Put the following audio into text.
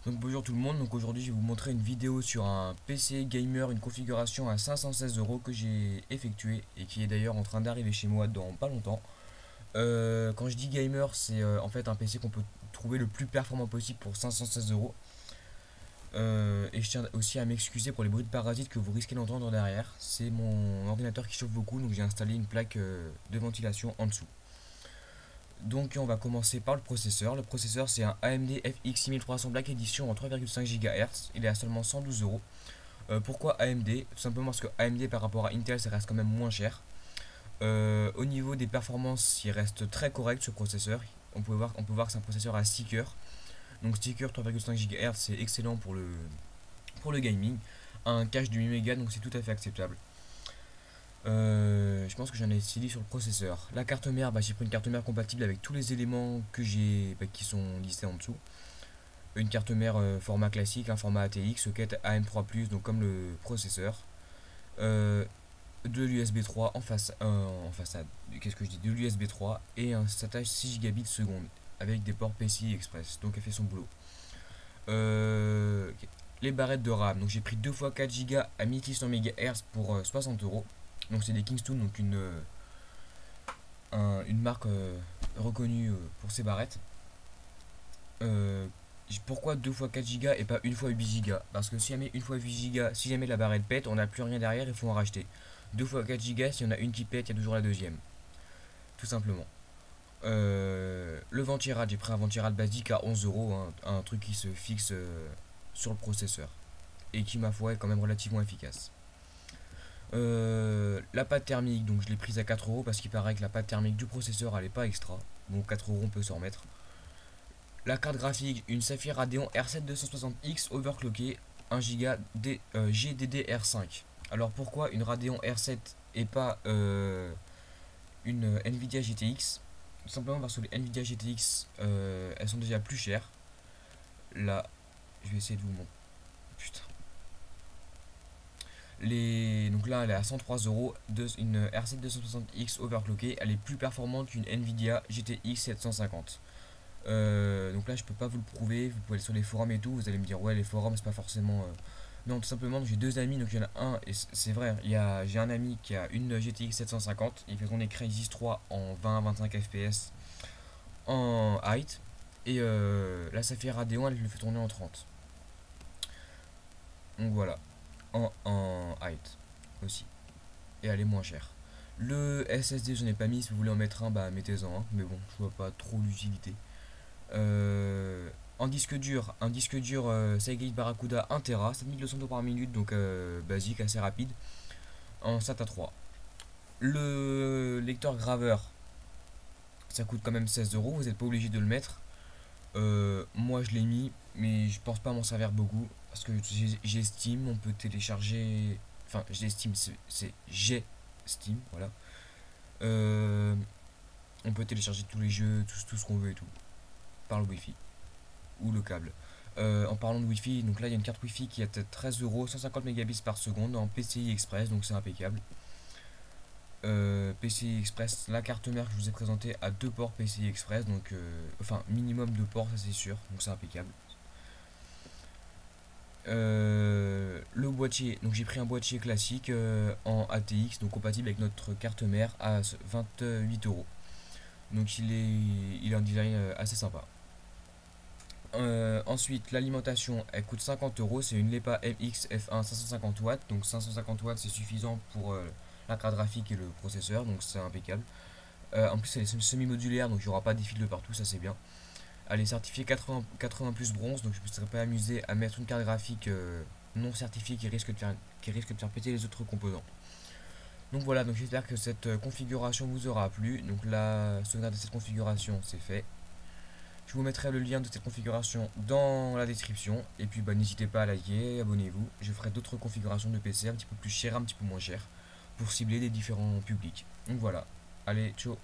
Donc bonjour tout le monde, donc aujourd'hui je vais vous montrer une vidéo sur un PC gamer, une configuration à 516 € que j'ai effectuée et qui est d'ailleurs en train d'arriver chez moi dans pas longtemps. Quand je dis gamer, c'est en fait un PC qu'on peut trouver le plus performant possible pour 516 €. Et je tiens aussi à m'excuser pour les bruits de parasites que vous risquez d'entendre derrière. C'est mon ordinateur qui chauffe beaucoup, donc j'ai installé une plaque de ventilation en dessous. Donc on va commencer par le processeur. Le processeur c'est un AMD FX 6300 Black Edition en 3,5 GHz. Il est à seulement 112 €. Pourquoi AMD? Tout simplement parce que AMD par rapport à Intel ça reste quand même moins cher. Au niveau des performances il reste très correct ce processeur. On peut voir que c'est un processeur à 6 cœurs. Donc 6 cœurs 3,5 GHz c'est excellent pour le gaming. Un cache de 8 Go donc c'est tout à fait acceptable. Je pense que j'en ai assez dit sur le processeur. La carte mère, j'ai pris une carte mère compatible avec tous les éléments que j'ai qui sont listés en dessous. Une carte mère format classique, un format ATX, socket AM3+, donc comme le processeur. De l'USB 3 en façade. Qu'est-ce que je dis? De l'USB 3 et un SATA 6 Gbps seconde avec des ports PCI Express. Donc elle fait son boulot. Ok. Les barrettes de RAM. Donc j'ai pris 2 x 4 Go à 1600 MHz pour 60 €. Donc c'est des Kingston, donc une marque reconnue pour ses barrettes. Pourquoi 2 x 4 Go et pas 1 x 8 Go? Parce que si jamais 1 x 8 Go, si jamais la barrette pète, on n'a plus rien derrière, il faut en racheter. 2 x 4 Go, si on a une qui pète, il y a toujours la deuxième. Tout simplement. Le ventirad, j'ai pris un ventirad basique à 11 €, hein, un truc qui se fixe sur le processeur. Et qui, ma foi, est quand même relativement efficace. La pâte thermique, donc je l'ai prise à 4 € parce qu'il paraît que la pâte thermique du processeur elle est pas extra. Donc 4 € on peut s'en remettre. La carte graphique, une Sapphire Radeon R7 260X overclockée 1 Go GDDR5. Alors pourquoi une Radeon R7 et pas une Nvidia GTX? Tout simplement parce que les Nvidia GTX elles sont déjà plus chères. Là, je vais essayer de vous montrer. Putain. Donc là elle est à 103 €, une R7 260X overclockée, elle est plus performante qu'une Nvidia GTX 750. Donc là je peux pas vous le prouver, vous pouvez aller sur les forums et tout, vous allez me dire ouais les forums c'est pas forcément... Non, tout simplement j'ai deux amis, donc il y en a un, et c'est vrai, j'ai un ami qui a une GTX 750, il fait tourner Crysis 3 en 20-25 FPS en height, et la Sapphire Radeon elle le fait tourner en 30. Donc voilà, en height aussi, et elle est moins chère. Le SSD je n'ai pas mis, si vous voulez en mettre un, mettez-en un, mais bon, je vois pas trop l'utilité. En disque dur, un disque dur Seagate Barracuda 1 Tera, 7200 € par minute, donc basique, assez rapide, en SATA 3. Le lecteur graveur, ça coûte quand même 16 €, vous n'êtes pas obligé de le mettre. Moi je l'ai mis, mais je pense pas m'en servir beaucoup, parce que j'ai Steam, on peut télécharger... Enfin, j'ai Steam, j'ai Steam, voilà. On peut télécharger tous les jeux, tout ce qu'on veut et tout, par le Wi-Fi ou le câble. En parlant de Wi-Fi, donc là il y a une carte Wi-Fi qui est à 13 €, 150 Mbps par seconde en PCI Express, donc c'est impeccable. PCI Express, la carte mère que je vous ai présentée à 2 ports PCI Express, donc enfin minimum 2 ports, ça c'est sûr, donc c'est impeccable. Le boîtier, donc j'ai pris un boîtier classique en ATX, donc compatible avec notre carte mère à 28 €. Donc il a un design assez sympa. Ensuite, l'alimentation, elle coûte 50 €. C'est une LEPA MX F1 550 watts. Donc 550 watts, c'est suffisant pour la carte graphique et le processeur. Donc c'est impeccable. En plus, elle est semi-modulaire, donc il n'y aura pas des fils de partout. Ça, c'est bien. Elle est certifiée 80 plus bronze. Donc je ne me serais pas amusé à mettre une carte graphique non certifiée qui risque de faire péter les autres composants. Donc voilà, donc j'espère que cette configuration vous aura plu. Donc la sauvegarde de cette configuration, c'est fait. Je vous mettrai le lien de cette configuration dans la description. Et puis n'hésitez pas à liker, abonnez-vous. Je ferai d'autres configurations de PC un petit peu plus chères, un petit peu moins chères, pour cibler des différents publics. Donc voilà. Allez, ciao.